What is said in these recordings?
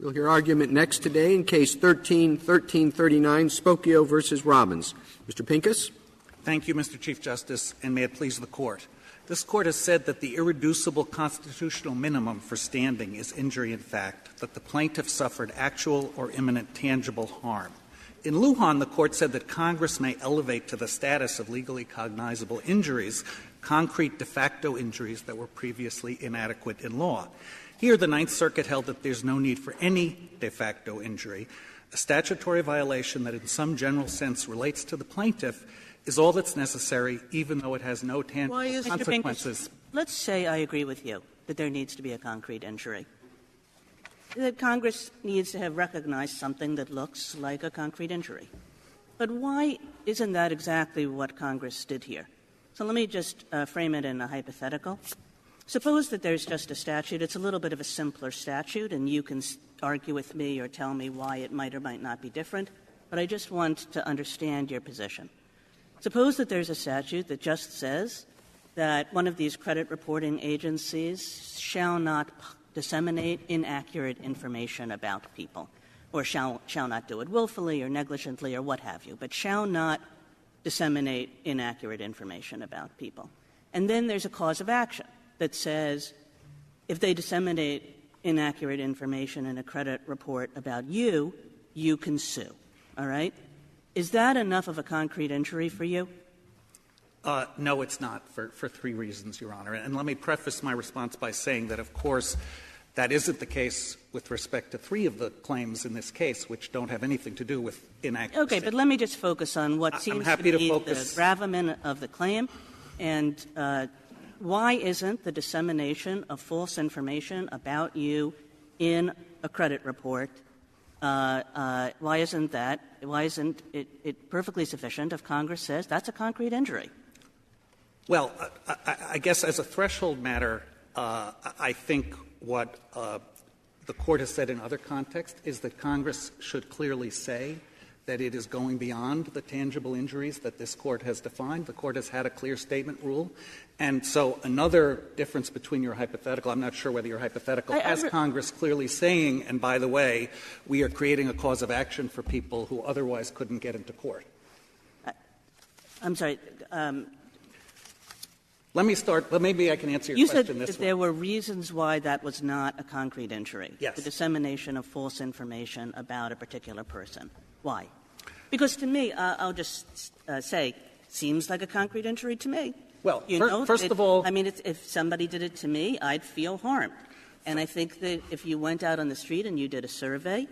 We'll hear argument next today in Case 13-1339, Spokeo versus Robbins. Mr. Pincus. Thank you, Mr. Chief Justice, and may it please the Court. This Court has said that the irreducible constitutional minimum for standing is injury in fact, that the plaintiff suffered actual or imminent tangible harm. In Lujan, the Court said that Congress may elevate to the status of legally cognizable injuries concrete de facto injuries that were previously inadequate in law. Here, the Ninth Circuit held that there's no need for any de facto injury. A statutory violation that in some general sense relates to the plaintiff is all that's necessary, even though it has no tangible consequences. Let's say I agree with you that there needs to be a concrete injury, that Congress needs to have recognized something that looks like a concrete injury. But why isn't that exactly what Congress did here? So let me just frame it in a hypothetical. Suppose that there's just a statute. It's a little bit of a simpler statute, and you can argue with me or tell me why it might or might not be different, but I just want to understand your position. Suppose that there's a statute that just says that one of these credit reporting agencies shall not disseminate inaccurate information about people, or shall not do it willfully or negligently or what have you, but shall not disseminate inaccurate information about people. And then there's a cause of action that says if they disseminate inaccurate information in a credit report about you, you can sue. All right? Is that enough of a concrete injury for you? No, it's not, for three reasons, Your Honor. And let me preface my response by saying that, of course, that isn't the case with respect to three of the claims in this case, which don't have anything to do with inaccuracy. Okay, but let me just focus on what seems to be the gravamen of the claim. And why isn't the dissemination of false information about you in a credit report, why isn't it perfectly sufficient if Congress says that's a concrete injury? Well, I guess as a threshold matter, I think what the Court has said in other contexts is that Congress should clearly say that it is going beyond the tangible injuries that this Court has defined. The Court has had a clear statement rule. And so another difference between your hypothetical — I'm not sure whether your hypothetical has Congress clearly saying, and by the way, we are creating a cause of action for people who otherwise couldn't get into court. I'm sorry. Let me start. Well, maybe I can answer your question this way. You said that there were reasons why that was not a concrete injury. Yes. The dissemination of false information about a particular person. Why? Because to me, I'll just say, seems like a concrete injury to me. Well, first of all — I mean, if somebody did it to me, I'd feel harmed. And I think that if you went out on the street and you did a survey,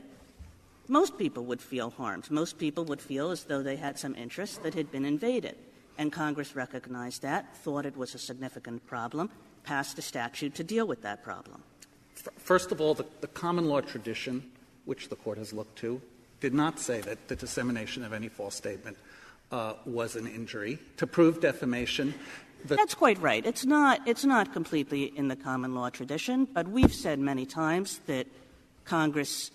most people would feel harmed. Most people would feel as though they had some interest that had been invaded. And Congress recognized that, thought it was a significant problem, passed a statute to deal with that problem. First of all, the common law tradition, which the Court has looked to, did not say that the dissemination of any false statement was an injury. To prove defamation, that's quite right. It's not completely in the common law tradition, but we've said many times that Congress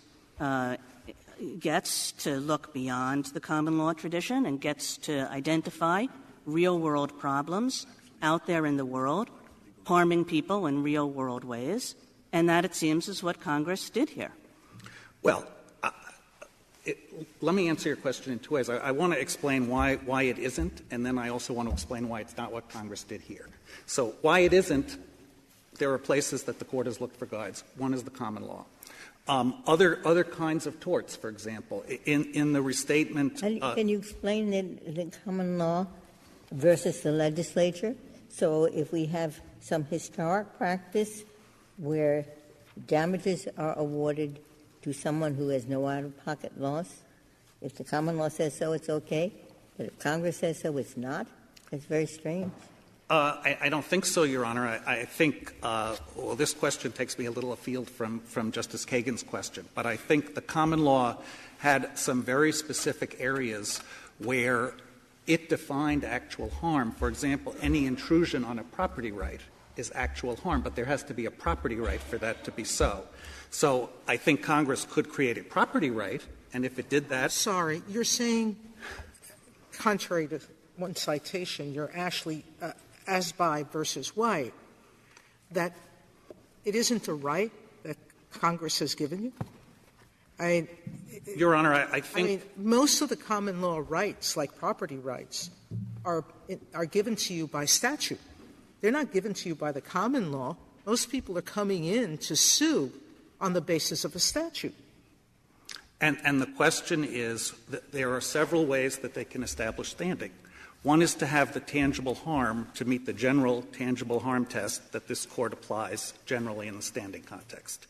gets to look beyond the common law tradition and gets to identify real-world problems out there in the world, harming people in real-world ways, and that, it seems, is what Congress did here. Well, let me answer your question in two ways. I want to explain why it isn't, and then I also want to explain why it's not what Congress did here. So why it isn't, there are places that the Court has looked for guides. One is the common law. Other kinds of torts, for example, in the restatement. Can you explain the common law versus the legislature? So if we have some historic practice where damages are awarded to someone who has no out-of-pocket loss, if the common law says so, it's okay, but if Congress says so, it's not? It's very strange. I don't think so, Your Honor. I think well, this question takes me a little afield from Justice Kagan's question, but I think the common law had some very specific areas where it defined actual harm. For example, any intrusion on a property right is actual harm, but there has to be a property right for that to be so. So I think Congress could create a property right, and if it did that — Sorry, you're saying, contrary to one citation, you're actually Asby versus White, that it isn't a right that Congress has given you? Your Honor, I think — I mean, most of the common law rights, like property rights, are given to you by statute. They're not given to you by the common law. Most people are coming in to sue on the basis of a statute. And the question is that there are several ways that they can establish standing. One is to have the tangible harm to meet the general tangible harm test that this Court applies generally in the standing context.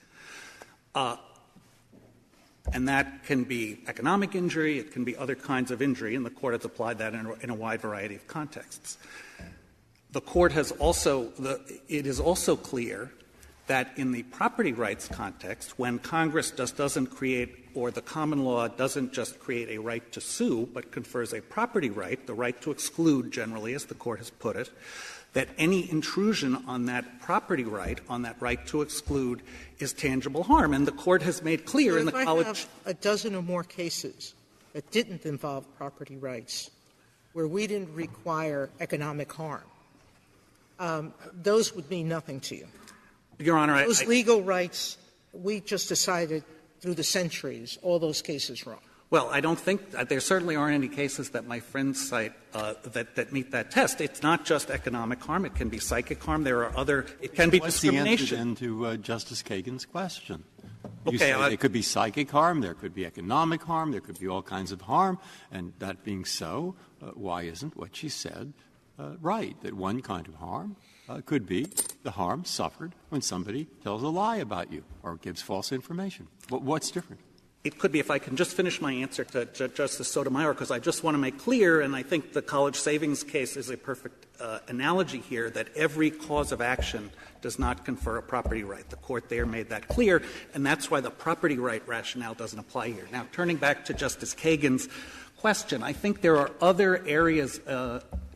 And that can be economic injury, it can be other kinds of injury, and the Court has applied that in a wide variety of contexts. The Court has also — it is also clear that in the property rights context, when Congress doesn't create, or the common law doesn't just create a right to sue, but confers a property right, the right to exclude generally, as the Court has put it, that any intrusion on that property right, on that right to exclude, is tangible harm. And the Court has made clear in the college — If I have a dozen or more cases that didn't involve property rights, where we didn't require economic harm, those would mean nothing to you. Your Honor, those legal rights, we just decided through the centuries, all those cases wrong. Well, I don't think — there certainly aren't any cases that my friends cite that meet that test. It's not just economic harm. It can be psychic harm. There are other — it can be discrimination. What's the answer then to Justice Kagan's question? You Okay, say it could be psychic harm, there could be economic harm, there could be all kinds of harm, and that being so, why isn't what she said right, that one kind of harm could be the harm suffered when somebody tells a lie about you or gives false information? What's different? It could be, if I can just finish my answer to Justice Sotomayor, because I just want to make clear, and I think the college savings case is a perfect analogy here, that every cause of action does not confer a property right. The Court there made that clear, and that's why the property right rationale doesn't apply here. Now, turning back to Justice Kagan's question, I think there are other areas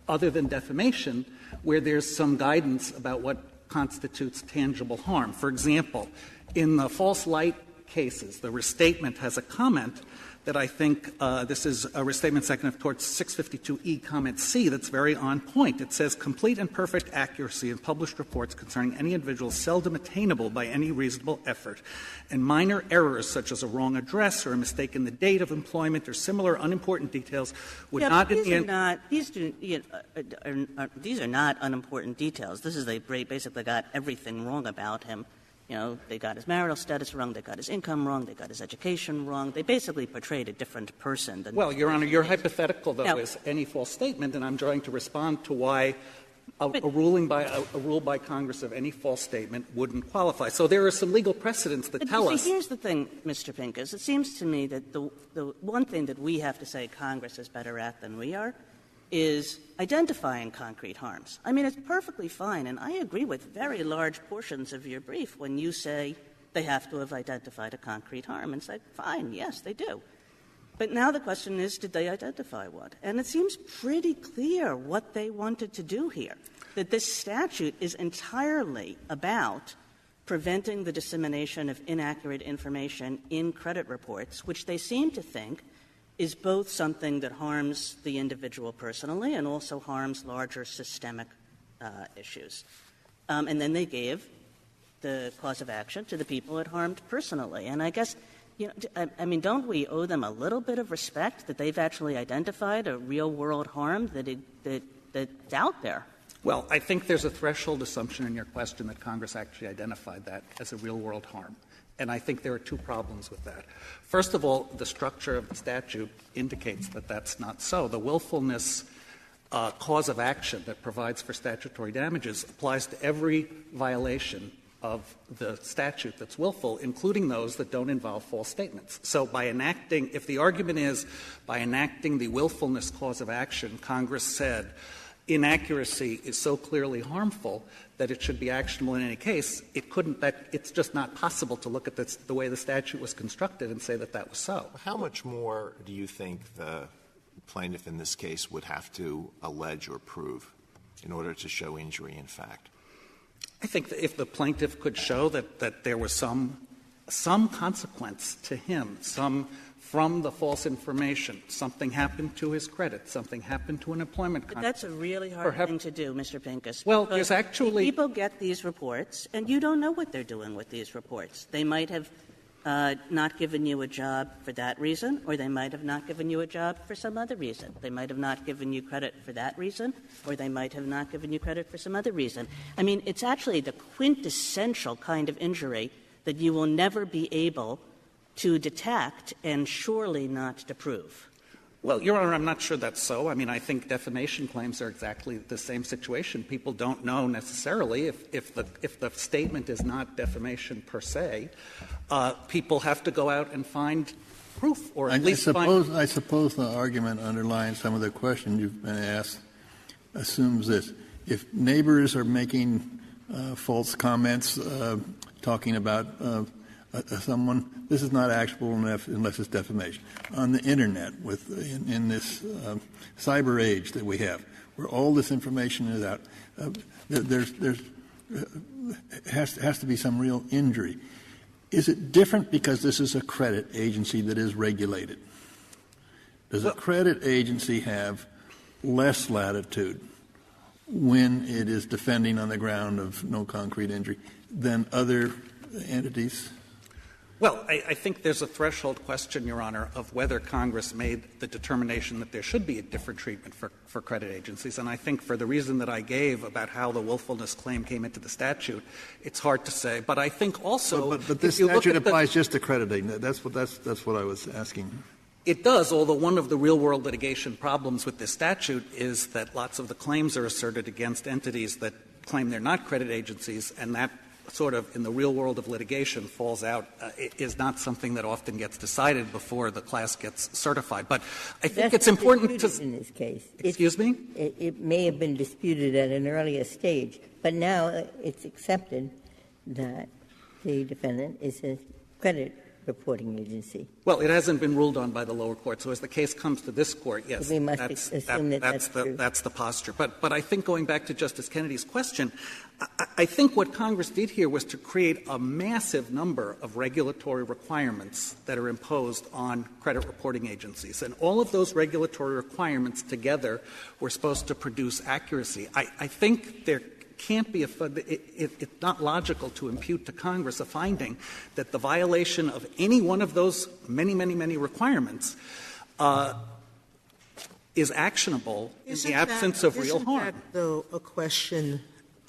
other than defamation where there's some guidance about what constitutes tangible harm. For example, in the false light cases, the restatement has a comment that I think this is a restatement second of torts 652E comment C that's very on point. It says, complete and perfect accuracy of published reports concerning any individual seldom attainable by any reasonable effort, and minor errors such as a wrong address or a mistake in the date of employment or similar unimportant details would not in the end. These are not unimportant details. This is they basically got everything wrong about him. You know, they got his marital status wrong, they got his income wrong, they got his education wrong. They basically portrayed a different person than — Well, Your Honor, your hypothetical, though, is any false statement, and I'm trying to respond to why a rule by Congress of any false statement wouldn't qualify. So there are some legal precedents that tell us — Here's the thing, Mr. Pincus. It seems to me that the one thing that we have to say Congress is better at than we are is identifying concrete harms. I mean, it's perfectly fine, and I agree with very large portions of your brief when you say they have to have identified a concrete harm, and say, fine, yes, they do. But now the question is, did they identify one? And it seems pretty clear what they wanted to do here, that this statute is entirely about preventing the dissemination of inaccurate information in credit reports, which they seem to think is both something that harms the individual personally and also harms larger systemic issues. And then they gave the cause of action to the people it harmed personally. And I guess, you know, I mean, don't we owe them a little bit of respect that they've actually identified a real-world harm that's out there? Well, I think there's a threshold assumption in your question that Congress actually identified that as a real-world harm. And I think there are two problems with that. First of all, the structure of the statute indicates that that's not so. The willfulness cause of action that provides for statutory damages applies to every violation of the statute that's willful, including those that don't involve false statements. So by enacting — if the argument is by enacting the willfulness cause of action, Congress said inaccuracy is so clearly harmful that it should be actionable in any case, it couldn't — it's just not possible to look at the way the statute was constructed and say that that was so. How much more do you think the plaintiff in this case would have to allege or prove in order to show injury in fact? I think that if the plaintiff could show that there was some consequence to him, from the false information, something happened to his credit, something happened to an employment contract. But that's a really hard thing to do, Mr. Pincus. Well, there's actually — people get these reports, and you don't know what they're doing with these reports. They might have not given you a job for that reason, or they might have not given you a job for some other reason. They might have not given you credit for that reason, or they might have not given you credit for some other reason. I mean, it's actually the quintessential kind of injury that you will never be able to detect and surely not to prove. Well, Your Honor, I'm not sure that's so. I mean, I think defamation claims are exactly the same situation. People don't know necessarily if the statement is not defamation per se. People have to go out and find proof, or at least I suppose the argument underlying some of the questions you've been asked assumes this. If neighbors are making false comments, talking about someone, this is not actionable unless it's defamation. On the Internet, in this cyber age that we have, where all this information is out, there has to be some real injury. Is it different because this is a credit agency that is regulated? Does a credit agency have less latitude when it is defending on the ground of no concrete injury than other entities? Well, I think there's a threshold question, Your Honor, of whether Congress made the determination that there should be a different treatment for credit agencies. And I think for the reason that I gave about how the willfulness claim came into the statute, it's hard to say. But I think also But this statute applies just to credit agencies. That's what I was asking. It does, although one of the real-world litigation problems with this statute is that lots of the claims are asserted against entities that claim they're not credit agencies, and that sort of, in the real world of litigation, falls out, is not something that often gets decided before the class gets certified. But I think it's important to — in this case. Excuse me? It may have been disputed at an earlier stage, but now it's accepted that the defendant is a credit reporting agency. Well, it hasn't been ruled on by the lower court. So as the case comes to this court, yes, we must assume that's true. That's the posture. But I think, going back to Justice Kennedy's question, I think what Congress did here was to create a massive number of regulatory requirements that are imposed on credit reporting agencies. And all of those regulatory requirements together were supposed to produce accuracy. I think there can't be it's not logical to impute to Congress a finding that the violation of any one of those many, many, many requirements is actionable in the absence of real harm. Isn't that, though, a question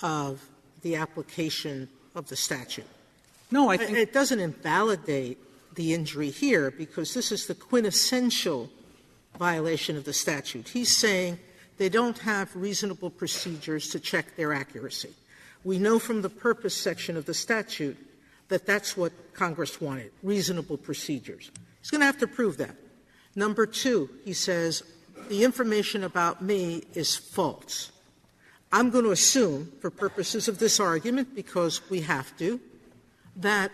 of the application of the statute? No, I think it doesn't invalidate the injury here, because this is the quintessential violation of the statute. He's saying they don't have reasonable procedures to check their accuracy. We know from the purpose section of the statute that that's what Congress wanted, reasonable procedures. He's going to have to prove that. Number two, he says, the information about me is false. I'm going to assume, for purposes of this argument, because we have to, that,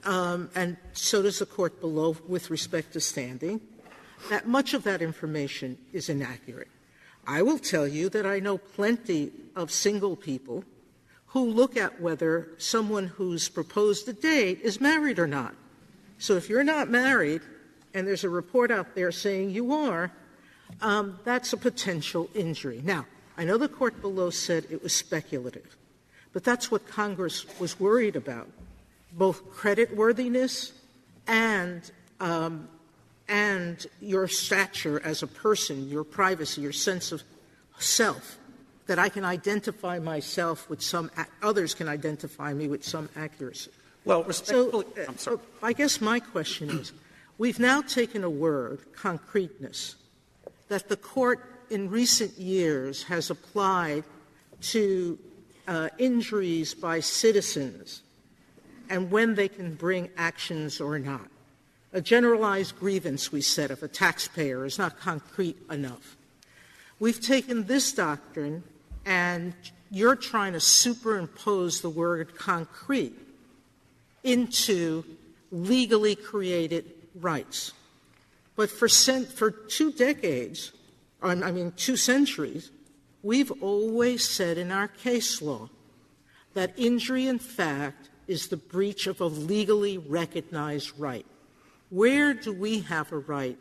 and so does the court below with respect to standing, that much of that information is inaccurate. I will tell you that I know plenty of single people who look at whether someone who's proposed a date is married or not. So if you're not married and there's a report out there saying you are, that's a potential injury. Now, I know the court below said it was speculative, but that's what Congress was worried about, both creditworthiness and your stature as a person, your privacy, your sense of self, that I can identify myself with some — others can identify me with some accuracy. Well, respectfully, I'm sorry. I guess my question is, we've now taken a word, concreteness, that the court in recent years has applied to injuries by citizens and when they can bring actions or not. A generalized grievance, we said, of a taxpayer is not concrete enough. We've taken this doctrine, and you're trying to superimpose the word concrete into legally created rights. But for 2 decades, I mean 2 centuries, we've always said in our case law that injury in fact is the breach of a legally recognized right. Where do we have a right?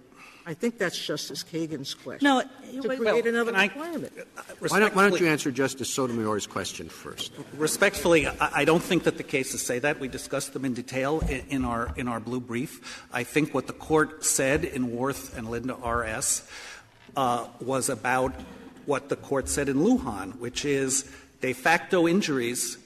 I think that's Justice Kagan's question. No, to create another can I- requirement. Why don't you answer Justice Sotomayor's question first? Respectfully, I don't think that the cases say that. We discussed them in detail in our blue brief. I think what the Court said in Worth and Linda R.S. Was about what the Court said in Lujan, which is de facto injuries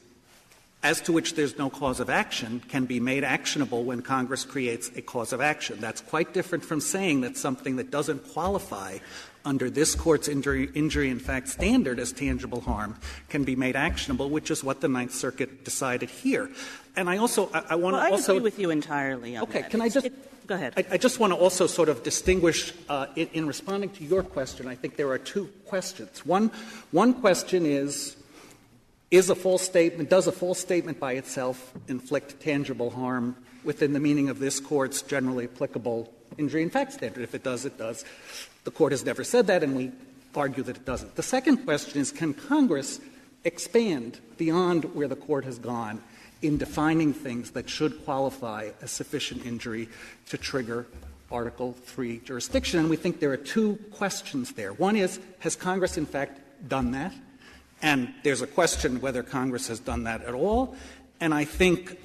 as to which there's no cause of action can be made actionable when Congress creates a cause of action. That's quite different from saying that something that doesn't qualify under this Court's injury in fact standard as tangible harm can be made actionable, which is what the Ninth Circuit decided here. And I also I want to also I agree with you entirely on Okay, that. can I just go ahead. I just want to also sort of distinguish in responding to your question. I think there are two questions. One question is a false statement, does a false statement by itself inflict tangible harm within the meaning of this Court's generally applicable injury in fact standard? If it does, it does. The Court has never said that, and we argue that it doesn't. The second question is, can Congress expand beyond where the Court has gone in defining things that should qualify as sufficient injury to trigger Article III jurisdiction? And we think there are two questions there. One is, has Congress in fact done that? And there's a question whether Congress has done that at all. And I think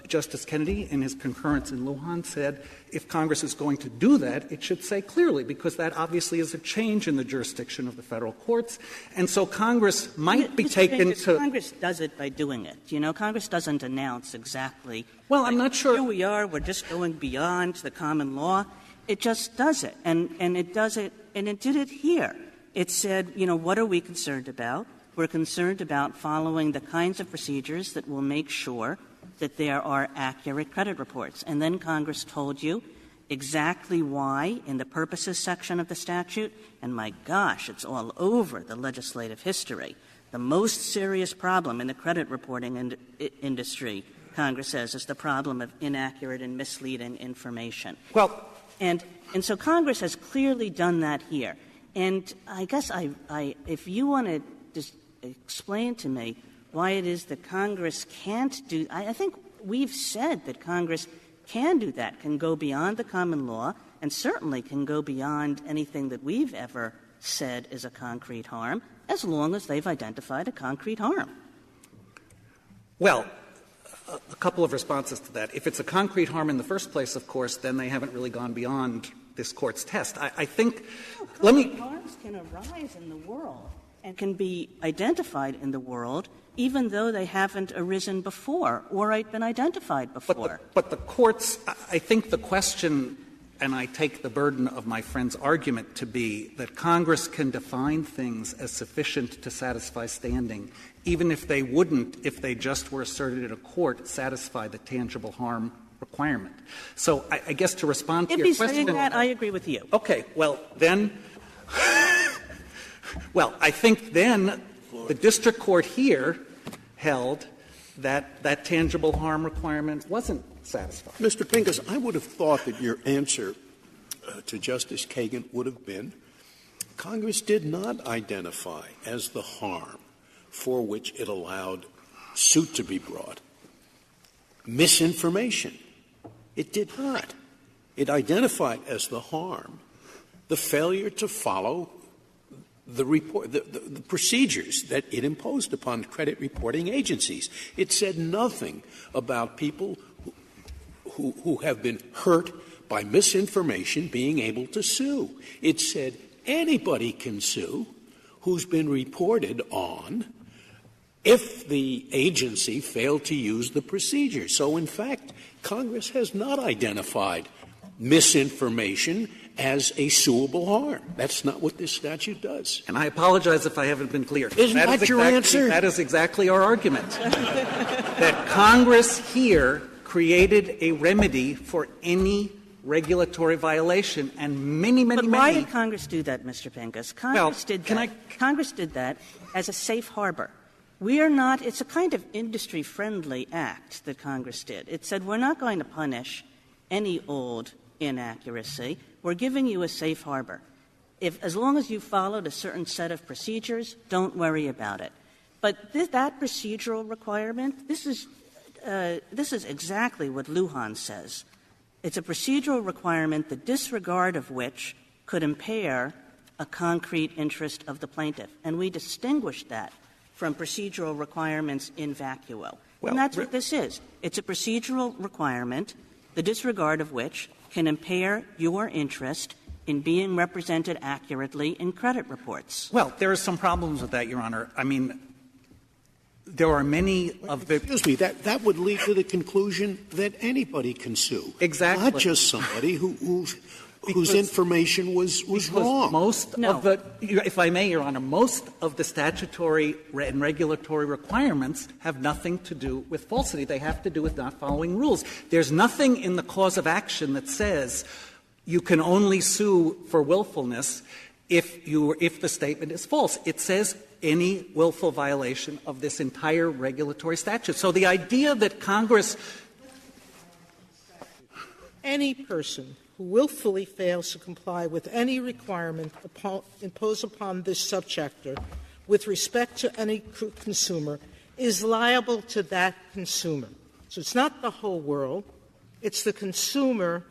Justice Kennedy, in his concurrence in Lujan, said if Congress is going to do that, it should say clearly, because that obviously is a change in the jurisdiction of the Federal courts. And so Congress might be taken to — Congress does it by doing it. You know, Congress doesn't announce exactly. Well, I'm not sure. Here we are, we're just going beyond the common law. It just does it. And it does it, and it did it here. It said, you know, what are we concerned about? We're concerned about following the kinds of procedures that will make sure that there are accurate credit reports. And then Congress told you exactly why in the purposes section of the statute, and my gosh, it's all over the legislative history. The most serious problem in the credit reporting industry, Congress says, is the problem of inaccurate and misleading information. Well, and so Congress has clearly done that here. And I guess if you want to just explain to me why it is that Congress can't do — I think we've said that Congress can do that, can go beyond the common law, and certainly can go beyond anything that we've ever said is a concrete harm, as long as they've identified a concrete harm. Well, a couple of responses to that. If it's a concrete harm in the first place, of course, then they haven't really gone beyond this Court's test. I think — let me — harms can arise in the world and can be identified in the world even though they haven't arisen before or been identified before. But the courts — I think the question, and I take the burden of my friend's argument to be that Congress can define things as sufficient to satisfy standing, even if they wouldn't, if they just were asserted in a court, satisfy the tangible harm requirement. So I guess to respond to your question — If he's saying that, I agree with you. Okay. Well, then well, I think then the district court here held that that tangible harm requirement wasn't satisfied. Mr. Pincus, I would have thought that your answer to Justice Kagan would have been Congress did not identify as the harm for which it allowed suit to be brought misinformation. It did not. It identified as the harm the failure to follow the procedures that it imposed upon credit reporting agencies. It said nothing about people who have been hurt by misinformation being able to sue. It said anybody can sue who's been reported on if the agency failed to use the procedure. So, in fact, Congress has not identified misinformation as a suable harm. That's not what this statute does. And I apologize if I haven't been clear. Isn't that your answer? That is exactly our argument. That Congress here created a remedy for any regulatory violation, and many, many, But many. why did Congress do that, Mr. Pincus? Congress did that as a safe harbor. We are not — it's a kind of industry-friendly act that Congress did. It said we're not going to punish any old inaccuracy. We're giving you a safe harbor. As long as you followed a certain set of procedures, don't worry about it. But that procedural requirement, this is exactly what Lujan says It's a procedural requirement, the disregard of which could impair a concrete interest of the plaintiff. And we distinguish that from procedural requirements in vacuo. And that's what this is. It's a procedural requirement, the disregard of which can impair your interest in being represented accurately in credit reports. Well, there are some problems with that, Your Honor. I mean, there are many of the — Excuse me, that would lead to the conclusion that anybody can sue. Exactly. Not just somebody whose information was wrong. Most of the — if I may, Your Honor, most of the statutory and regulatory requirements have nothing to do with falsity. They have to do with not following rules. There's nothing in the cause of action that says you can only sue for willfulness if the statement is false. It says any willful violation of this entire regulatory statute. So the idea that Congress — Any person who willfully fails to comply with any requirement imposed upon this subchapter with respect to any consumer is liable to that consumer. So it's not the whole world. It's the consumer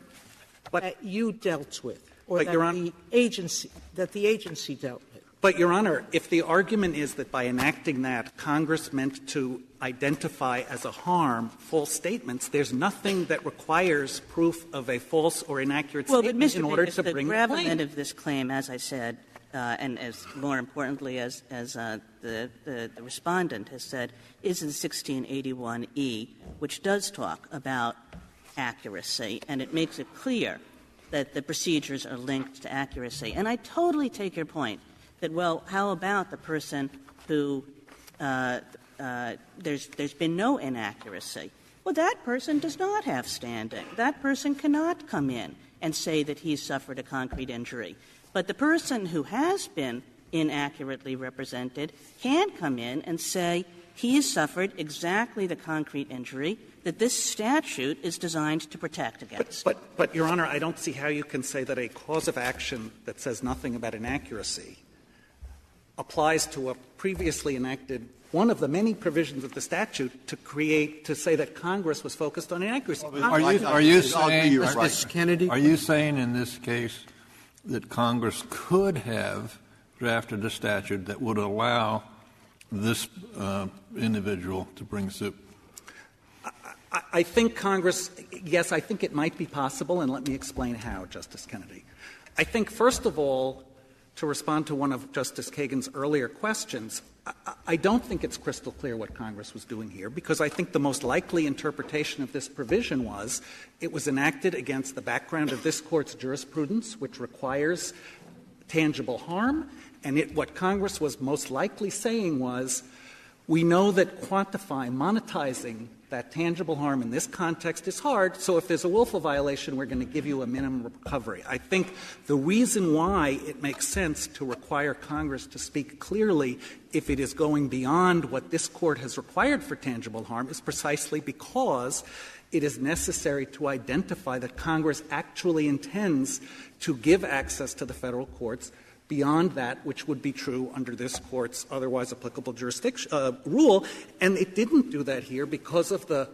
that you dealt with, or that the agency dealt with. But, Your Honor, if the argument is that by enacting that, Congress meant to identify as a harm false statements, there's nothing that requires proof of a false or inaccurate statement in order to bring the claim. The gravamen of this claim, as I said, and as more importantly as the Respondent has said, is in 1681E, which does talk about accuracy, and it makes it clear that the procedures are linked to accuracy. And I totally take your point that, well, how about the person who there's been no inaccuracy? Well, that person does not have standing. That person cannot come in and say that he's suffered a concrete injury. But the person who has been inaccurately represented can come in and say he has suffered exactly the concrete injury that this statute is designed to protect against. But, Your Honor, I don't see how you can say that a cause of action that says nothing about inaccuracy applies to a previously enacted one of the many provisions of the statute to say that Congress was focused on inaccuracy. Are you saying, Kennedy? Are you saying in this case that Congress could have drafted a statute that would allow this individual to bring suit? I think Congress — yes, I think it might be possible, and let me explain how, Justice Kennedy. I think, first of all, to respond to one of Justice Kagan's earlier questions, I don't think it's crystal clear what Congress was doing here, because I think the most likely interpretation of this provision was it was enacted against the background of this Court's jurisprudence, which requires tangible harm, and what Congress was most likely saying was, we know that monetizing that tangible harm in this context is hard, so if there's a willful violation, we're going to give you a minimum recovery. I think the reason why it makes sense to require Congress to speak clearly if it is going beyond what this Court has required for tangible harm is precisely because it is necessary to identify that Congress actually intends to give access to the Federal courts beyond that which would be true under this Court's otherwise applicable jurisdiction rule, and it didn't do that here because of the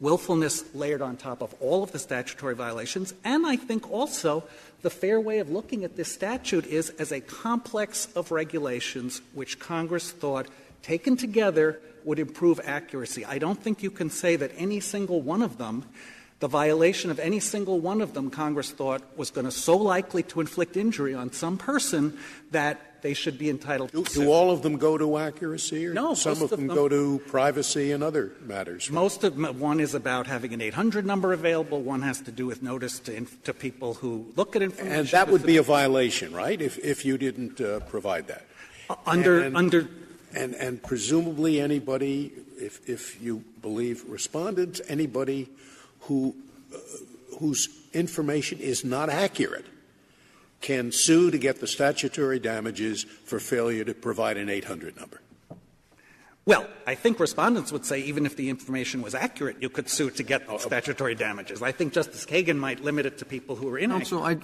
willfulness layered on top of all of the statutory violations, and I think also the fair way of looking at this statute is as a complex of regulations which Congress thought, taken together, would improve accuracy. I don't think you can say that any single one of them, the violation of any single one of them, Congress thought was going to so likely to inflict injury on some person that they should be entitled to sue. Do all of them go to accuracy, or no, some of them go to privacy and other matters? Most of them, one is about having an 800 number available. One has to do with notice to people who look at information. And that would be a violation, right, if you didn't provide that? And presumably anybody, if you believe Respondents, anybody whose information is not accurate can sue to get the statutory damages for failure to provide an 800 number. Well, I think Respondents would say even if the information was accurate, you could sue to get statutory damages. I think Justice Kagan might limit it to people who are inaccurate.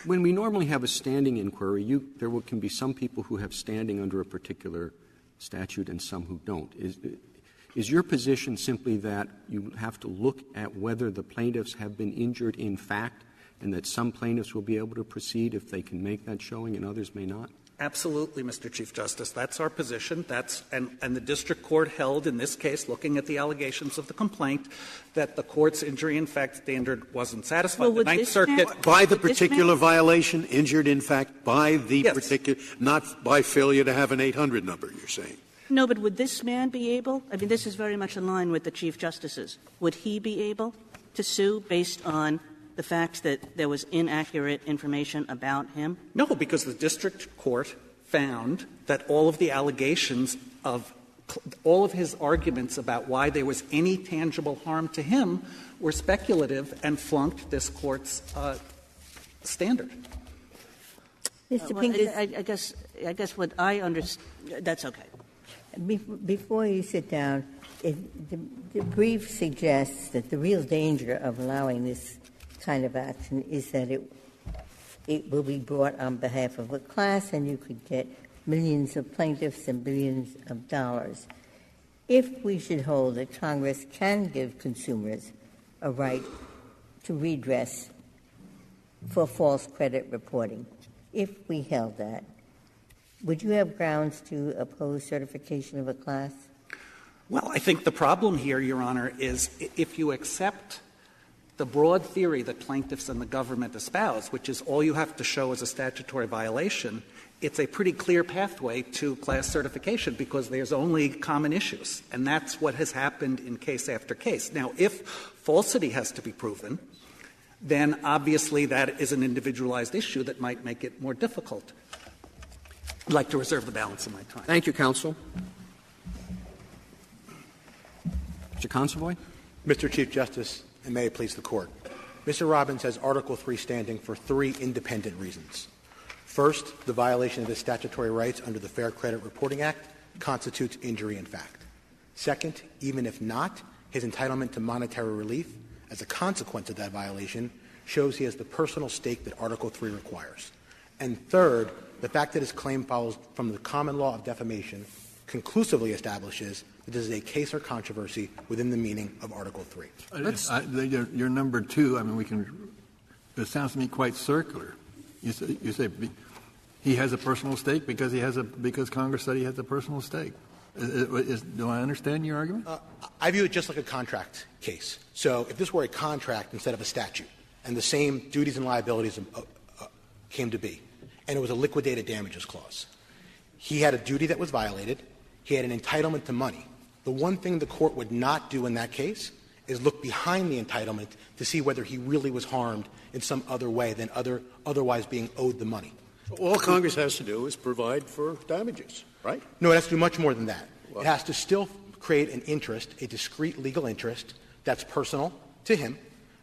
When we normally have a standing inquiry, there can be some people who have standing under a particular statute and some who don't. Is your position simply that you have to look at whether the plaintiffs have been injured in fact, and that some plaintiffs will be able to proceed if they can make that showing and others may not? Absolutely, Mr. Chief Justice. That's our position. And the district court held in this case, looking at the allegations of the complaint, that the court's injury in fact standard wasn't satisfied. Well, the Ninth Circuit By the particular violation, injured in fact by the particular, not by failure to have an 800 number, you're saying? No, but would this man be able? I mean, this is very much in line with the Chief Justice's. Would he be able to sue based on the fact that there was inaccurate information about him? No, because the district court found that all of the allegations of all of his arguments about why there was any tangible harm to him were speculative and flunked this court's standard. Mr. Pincus, I guess what I understand, that's okay. Before you sit down, the brief suggests that the real danger of allowing this kind of action is that it will be brought on behalf of a class and you could get millions of plaintiffs and billions of dollars. If we should hold that Congress can give consumers a right to redress for false credit reporting, if we held that, would you have grounds to oppose certification of a class? Well, I think the problem here, Your Honor, is if you accept the broad theory that plaintiffs and the government espouse, which is all you have to show is a statutory violation, it's a pretty clear pathway to class certification because there's only common issues. And that's what has happened in case after case. Now, if falsity has to be proven, then obviously that is an individualized issue that might make it more difficult. I'd like to reserve the balance of my time. Thank you, counsel. Mr. Consovoy. Mr. Chief Justice, and may it please the Court. Mr. Robbins has Article III standing for three independent reasons. First, the violation of his statutory rights under the Fair Credit Reporting Act constitutes injury in fact. Second, even if not, his entitlement to monetary relief as a consequence of that violation shows he has the personal stake that Article III requires. And third, the fact that his claim follows from the common law of defamation conclusively establishes that this is a case or controversy within the meaning of Article III. Your number two, I mean, it sounds to me quite circular. You say he has a personal stake because Congress said he has a personal stake. Do I understand your argument? I view it just like a contract case. So if this were a contract instead of a statute, and the same duties and liabilities came to be, and it was a liquidated damages clause, he had a duty that was violated, he had an entitlement to money. The one thing the Court would not do in that case is look behind the entitlement to see whether he really was harmed in some other way than otherwise being owed the money. All Congress has to do is provide for damages, right? No, it has to do much more than that. It has to still create an interest, a discrete legal interest that's personal to him,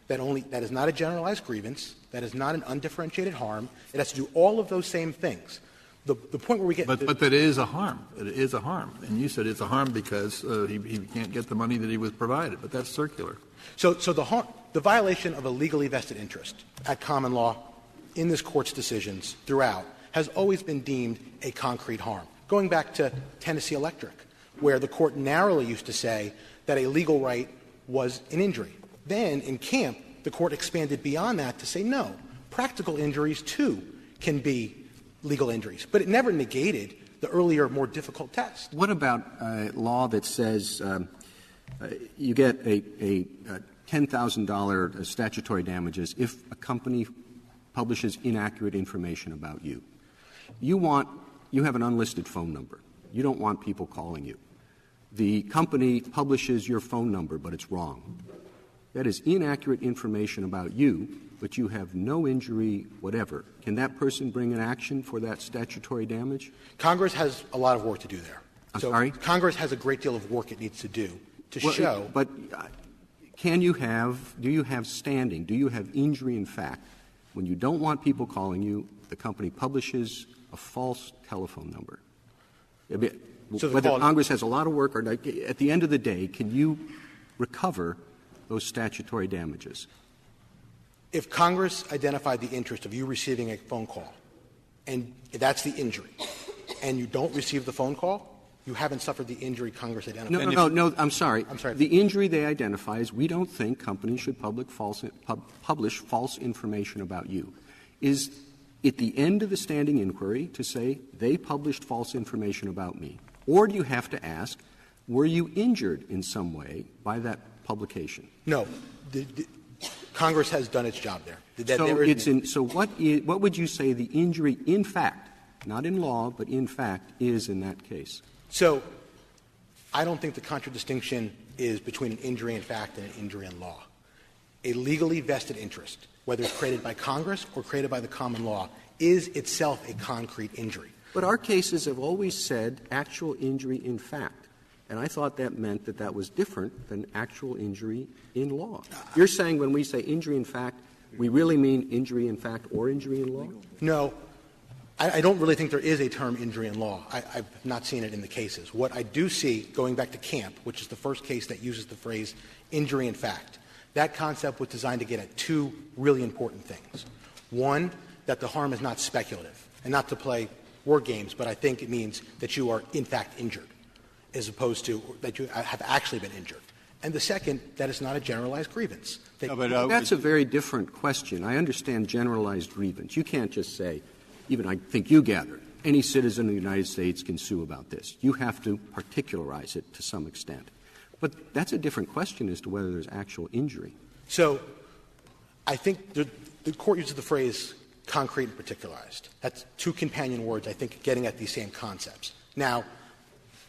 that is not a generalized grievance, that is not an undifferentiated harm. It has to do all of those same things. The point where we get but that is a harm. It is a harm. And you said it's a harm because he can't get the money that he was provided. But that's circular. So the violation of a legally vested interest at common law in this Court's decisions throughout has always been deemed a concrete harm. Going back to Tennessee Electric, where the Court narrowly used to say that a legal right was an injury. Then, in Camp, the Court expanded beyond that to say, no, practical injuries, too, can be legal injuries. But it never negated the earlier, more difficult test. What about law that says you get a $10,000 statutory damages if a company publishes inaccurate information about you? You have an unlisted phone number. You don't want people calling you. The company publishes your phone number, but it's wrong. That is inaccurate information about you, but you have no injury whatever. Can that person bring an action for that statutory damage? Congress has a lot of work to do there. Sorry? Congress has a great deal of work it needs to do to show. But do you have standing? Do you have injury in fact? When you don't want people calling you, the company publishes a false telephone number. Whether Congress has a lot of work or not, at the end of the day, can you recover those statutory damages? If Congress identified the interest of you receiving a phone call, and that's the injury, and you don't receive the phone call, you haven't suffered the injury Congress identified. No, I'm sorry. I'm sorry. The injury they identify is we don't think companies should publish false information about you. Is at the end of the standing inquiry to say they published false information about me? Or do you have to ask, were you injured in some way by that publication? No. Congress has done its job there. So what would you say the injury in fact, not in law, but in fact, is in that case? So I don't think the contradistinction is between an injury in fact and an injury in law. A legally vested interest, whether it's created by Congress or created by the common law, is itself a concrete injury. But our cases have always said actual injury in fact. And I thought that meant that that was different than actual injury in law. You're saying when we say injury in fact, we really mean injury in fact or injury in law? No. I don't really think there is a term injury in law. I've not seen it in the cases. What I do see, going back to Camp, which is the first case that uses the phrase injury in fact, that concept was designed to get at two really important things. One, that the harm is not speculative, and not to play word games, but I think it means that you are in fact injured, as opposed to that you have actually been injured. And the second, that it's not a generalized grievance. That's a very different question. I understand generalized grievance. You can't just say, even I think you gather, any citizen of the United States can sue about this. You have to particularize it to some extent. But that's a different question as to whether there's actual injury. So I think the Court uses the phrase concrete and particularized. That's two companion words, I think, getting at these same concepts. Now,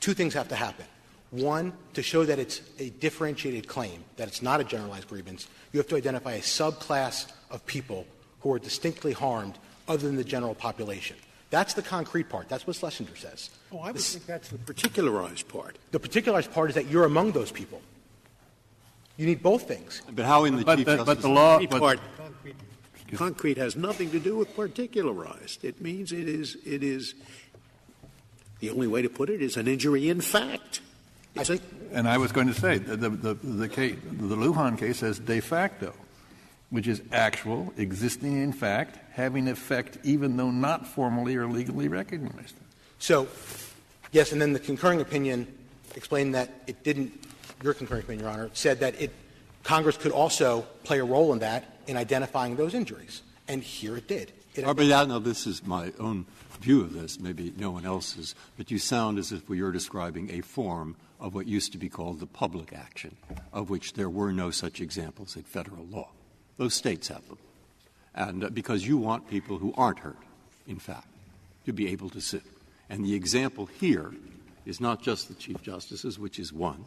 two things have to happen. One, to show that it's a differentiated claim, that it's not a generalized grievance, you have to identify a subclass of people who are distinctly harmed other than the general population. That's the concrete part. That's what Schlesinger says. Oh, I would think that's the particularized part. The particularized part is that you're among those people. You need both things. But how in the Chief Justice? But the law concrete has nothing to do with particularized. It means it is the only way to put it is an injury in fact. And I was going to say the Lujan case says de facto, which is actual, existing in fact, having effect even though not formally or legally recognized. So, yes, and then the concurring opinion explained that it didn't — your concurring opinion, Your Honor, said that Congress could also play a role in that in identifying those injuries. And here it did. Now, this is my own view of this, maybe no one else's, but you sound as if we are describing a form of what used to be called the public action, of which there were no such examples in federal law. Those states have them. And because you want people who aren't hurt, in fact, to be able to sue. And the example here is not just the Chief Justice's, which is one,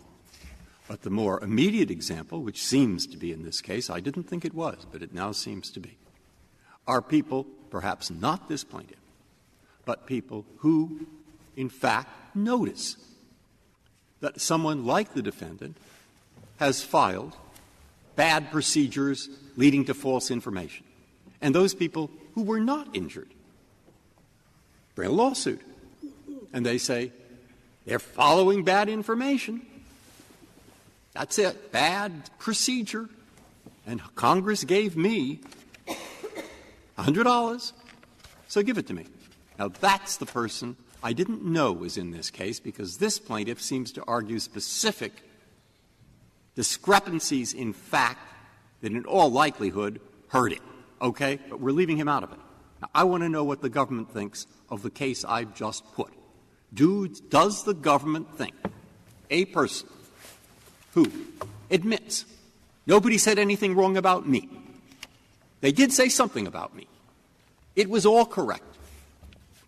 but the more immediate example, which seems to be in this case — I didn't think it was, but it now seems to be — are people, perhaps not this plaintiff, but people who, in fact, notice that someone like the defendant has filed bad procedures leading to false information. And those people who were not injured bring a lawsuit. And they say, they're following bad information. That's it. Bad procedure. And Congress gave me $100, so give it to me. Now, that's the person I didn't know was in this case, because this plaintiff seems to argue specific discrepancies in fact that in all likelihood hurt it. Okay? But we're leaving him out of it. Now, I want to know what the government thinks of the case I've just put. Does the government think a person who admits nobody said anything wrong about me, they did say something about me, it was all correct,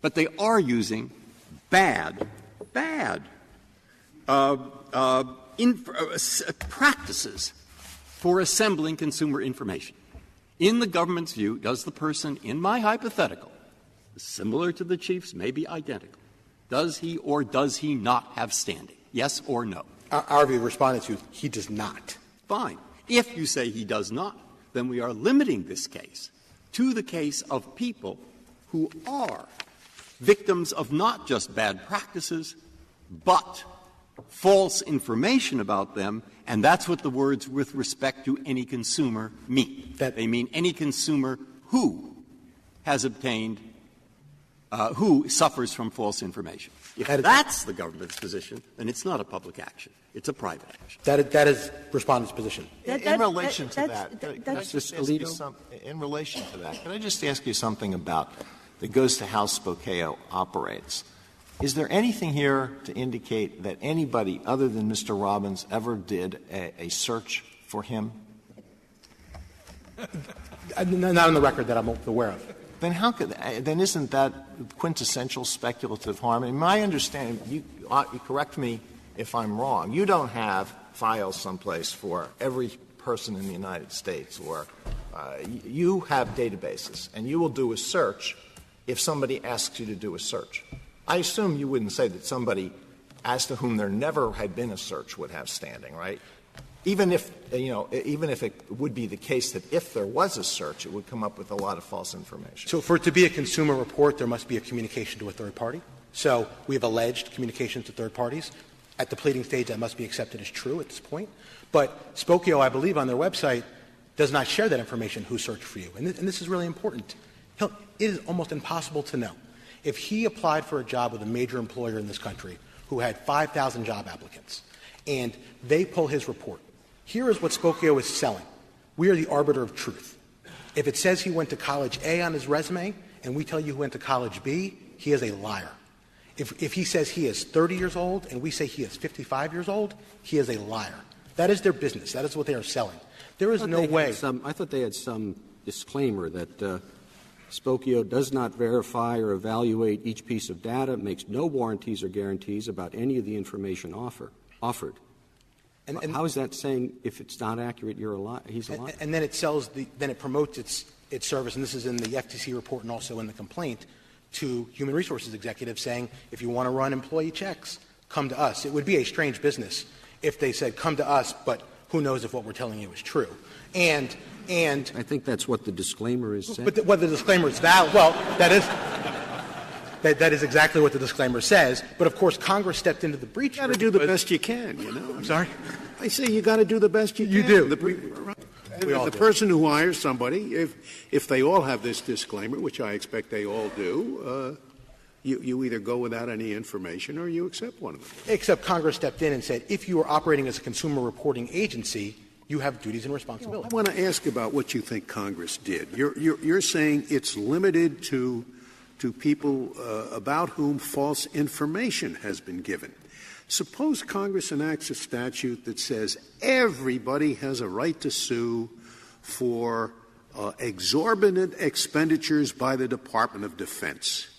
but they are using bad practices for assembling consumer information. In the government's view, does the person in my hypothetical, similar to the Chief's, maybe identical, does he or does he not have standing? Yes or no? Our view responded to he does not. Fine. If you say he does not, then we are limiting this case to the case of people who are victims of not just bad practices, but false information about them, and that's what the words with respect to any consumer mean. They mean any consumer who has obtained, who suffers from false information. If that's the government's position, then it's not a public action. It's a private action. That is Respondent's position. In relation to that, can I just ask you something about that goes to how Spokeo operates? Is there anything here to indicate that anybody other than Mr. Robbins ever did a search for him? Not on the record that I'm aware of. Then isn't that quintessential speculative harm? In my understanding, you correct me if I'm wrong, you don't have files someplace for every person in the United States, or you have databases, and you will do a search if somebody asks you to do a search. I assume you wouldn't say that somebody as to whom there never had been a search would have standing, right? Even if it would be the case that if there was a search, it would come up with a lot of false information. So for it to be a consumer report, there must be a communication to a third party. So we have alleged communication to third parties. At the pleading stage, that must be accepted as true at this point. But Spokeo, I believe, on their website does not share that information, who searched for you. And this is really important. It is almost impossible to know. If he applied for a job with a major employer in this country who had 5,000 job applicants, and they pull his report, here is what Spokeo is selling. We are the arbiter of truth. If it says he went to college A on his resume and we tell you he went to college B, he is a liar. If he says he is 30 years old and we say he is 55 years old, he is a liar. That is their business. That is what they are selling. There is no way. I thought they had some disclaimer that Spokeo does not verify or evaluate each piece of data, makes no warranties or guarantees about any of the information offered. And how is that saying if it's not accurate, he's a liar? And then it then it promotes its service, and this is in the FTC report and also in the complaint, to human resources executives saying, if you want to run employee checks, come to us. It would be a strange business if they said, come to us, but who knows if what we're telling you is true. And I think that's what the disclaimer is saying. But whether the disclaimer is valid, well, that is exactly what the disclaimer says. But of course, Congress stepped into the breach. You got to do the best you can, you know. I'm sorry? I say you got to do the best you can. You do. The person who hires somebody, if they all have this disclaimer, which I expect they all do, you either go without any information or you accept one of them. Except Congress stepped in and said, if you are operating as a consumer reporting agency, you have duties and responsibilities. I want to ask about what you think Congress did. You're saying it's limited to people about whom false information has been given. Suppose Congress enacts a statute that says everybody has a right to sue for exorbitant expenditures by the Department of Defense.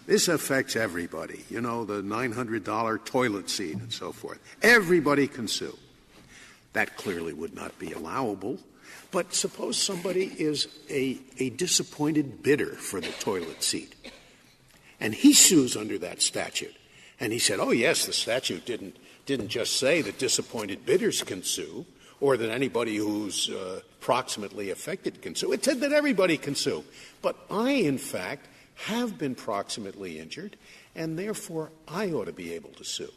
This affects everybody, the $900 toilet seat and so forth. Everybody can sue. That clearly would not be allowable. But suppose somebody is a disappointed bidder for the toilet seat, and he sues under that statute. And he said, oh, yes, the statute didn't just say that disappointed bidders can sue or that anybody who's proximately affected can sue. It said that everybody can sue. But I, in fact, have been proximately injured, and therefore I ought to be able to sue.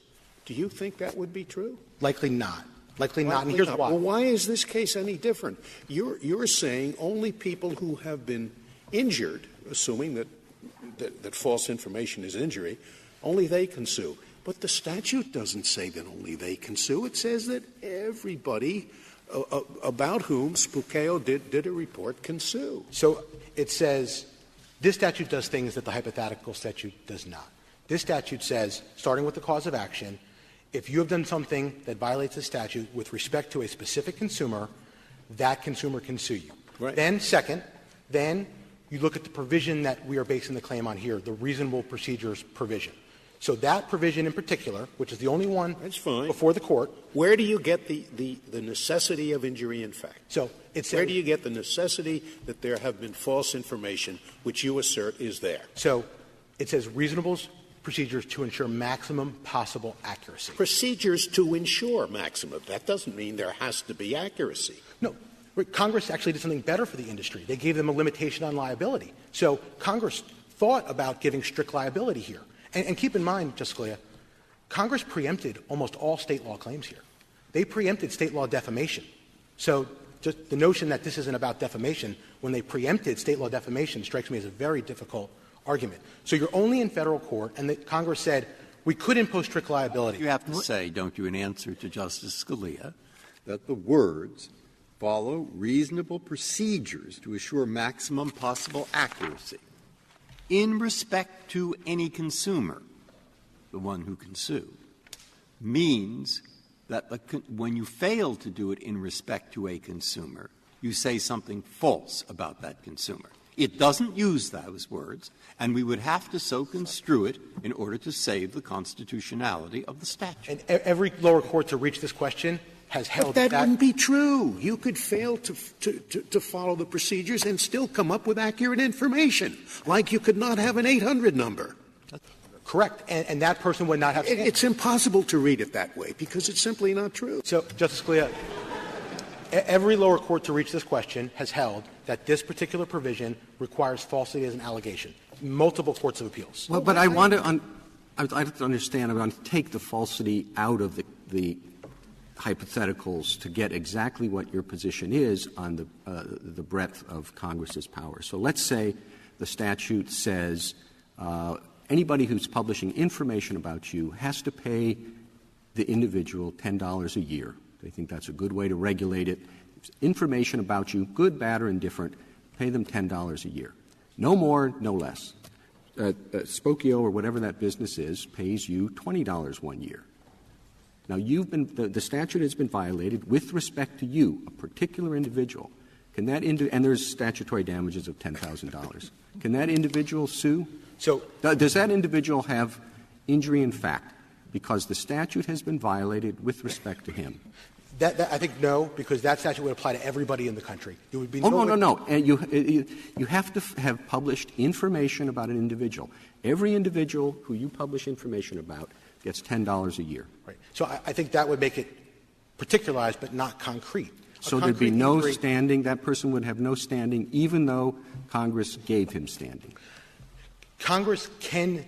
Do you think that would be true? Likely not. Likely not, and here's why. Well, why is this case any different? You're saying only people who have been injured, assuming that false information is injury, only they can sue. But the statute doesn't say that only they can sue. It says that everybody about whom Spokeo did a report can sue. So it says this statute does things that the hypothetical statute does not. This statute says, starting with the cause of action, if you have done something that violates the statute with respect to a specific consumer, that consumer can sue you. Right. Then, second, you look at the provision that we are basing the claim on here, the reasonable procedures provision. So that provision in particular, which is the only one before the court. Where do you get the necessity of injury in fact? So it's where do you get the necessity that there have been false information which you assert is there? So it says reasonable procedures to ensure maximum possible accuracy. Procedures to ensure maximum. That doesn't mean there has to be accuracy. No. Congress actually did something better for the industry. They gave them a limitation on liability. So Congress thought about giving strict liability here. And keep in mind, Justice Scalia, Congress preempted almost all state law claims here. They preempted state law defamation. So just the notion that this isn't about defamation, when they preempted state law defamation, strikes me as a very difficult argument. So you're only in Federal court, and Congress said we could impose strict liability. You have to say, don't you, in answer to Justice Scalia, that the words follow reasonable procedures to assure maximum possible accuracy in respect to any consumer, the one who can sue, means that when you fail to do it in respect to a consumer, you say something false about that consumer. It doesn't use those words, and we would have to so construe it in order to save the constitutionality of the statute. And every lower court to reach this question has held that wouldn't be true. You could fail to follow the procedures and still come up with accurate information, like you could not have an 800 number. Correct. And that person would not have standing. It's impossible to read it that way because it's simply not true. So, Justice Scalia, every lower court to reach this question has held that this particular provision requires falsity as an allegation. Multiple courts of appeals. Well, but I want to I'd like to understand, I want to take the falsity out of the hypotheticals to get exactly what your position is on the breadth of Congress's power. So let's say the statute says anybody who's publishing information about you has to pay the individual $10 a year. They think that's a good way to regulate it. Information about you, good, bad, or indifferent, pay them $10 a year. No more, no less. Spokeo or whatever that business is pays you $20 1 year. Now, the statute has been violated with respect to you, a particular individual. Can that and there's statutory damages of $10,000. Can that individual sue? So does that individual have injury in fact because the statute has been violated with respect to him? I think no, because that statute would apply to everybody in the country. It would be no. And you have to have published information about an individual. Every individual who you publish information about gets $10 a year. Right. So I think that would make it particularized but not concrete. So there'd be no standing. That person would have no standing even though Congress gave him standing. Congress can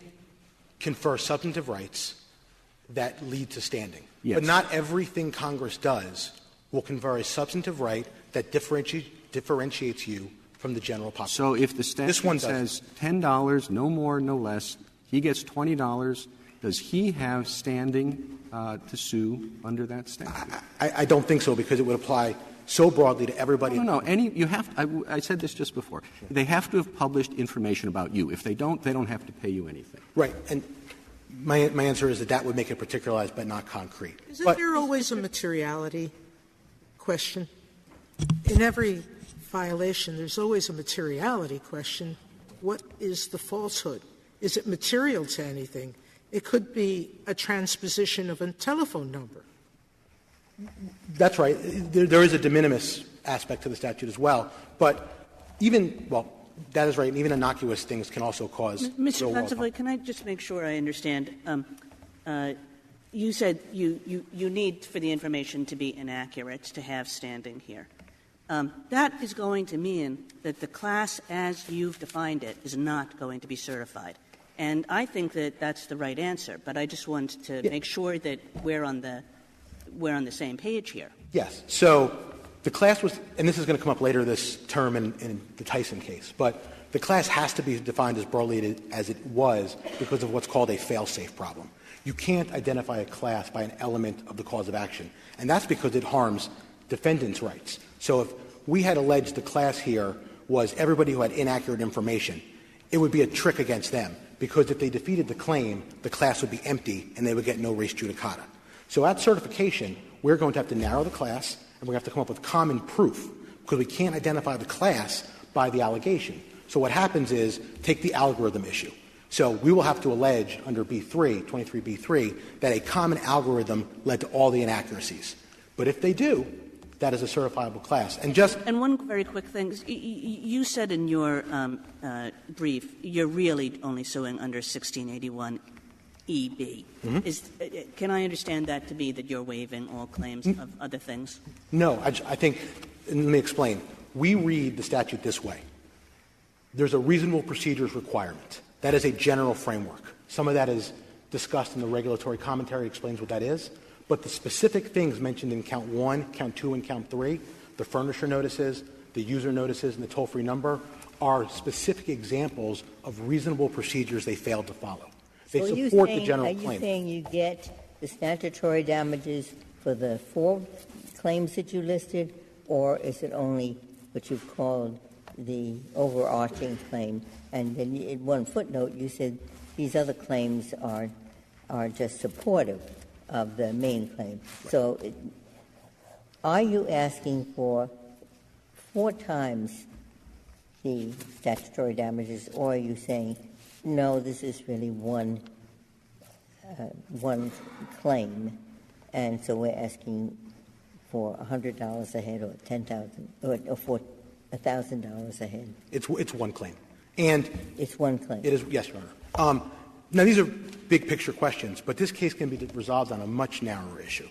confer substantive rights that lead to standing. Yes. But not everything Congress does will confer a substantive right that differentiates you from the general population. So if the statute says $10, no more, no less, he gets $20, does he have standing to sue under that statute? I don't think so, because it would apply so broadly to everybody. No. I said this just before. They have to have published information about you. If they don't have to pay you anything. Right. And my answer is that would make it particularized but not concrete. Isn't there always a materiality question? In every violation, there's always a materiality question. What is the falsehood? Is it material to anything? It could be a transposition of a telephone number. That's right. There is a de minimis aspect to the statute as well. But that is right. And even innocuous things can also cause Mr. Constable, can I just make sure I understand? You said you need for the information to be inaccurate to have standing here. That is going to mean that the class as you've defined it is not going to be certified. And I think that that's the right answer, but I just want to make sure that we're on the same page here. Yes. So the class was, and this is going to come up later this term in the Tyson case, but the class has to be defined as broadly as it was because of what's called a fail-safe problem. You can't identify a class by an element of the cause of action, and that's because it harms defendants' rights. So if we had alleged the class here was everybody who had inaccurate information, it would be a trick against them, because if they defeated the claim, the class would be empty and they would get no res judicata. So at certification, we're going to have to narrow the class, and we're going to have to come up with common proof, because we can't identify the class by the allegation. So what happens is, take the algorithm issue. So we will have to allege under B3, 23B3, that a common algorithm led to all the inaccuracies. But if they do, that is a certifiable class. And one very quick thing. You said in your brief you're really only suing under 1681 EB. Mm-hmm. Can I understand that to be that you're waiving all claims of other things? No. I think, and let me explain. We read the statute this way. There's a reasonable procedures requirement. That is a general framework. Some of that is discussed in the regulatory commentary, explains what that is. But the specific things mentioned in Count 1, Count 2, and Count 3, the furnisher notices, the user notices, and the toll-free number are specific examples of reasonable procedures they failed to follow. They support the general claim. Are you saying you get the statutory damages for the 4 claims that you listed, or is it only what you've called the overarching claim? And then in one footnote you said these other claims are just supportive of the main claim. Right. So are you asking for 4 times the statutory damages, or are you saying, no, this is really one claim, and so we're asking for $100 a head or $10,000 or for $1,000 a head? It's one claim. And it's one claim. It is, yes, Your Honor. Now, these are big picture questions, but this case can be resolved on a much narrower issue.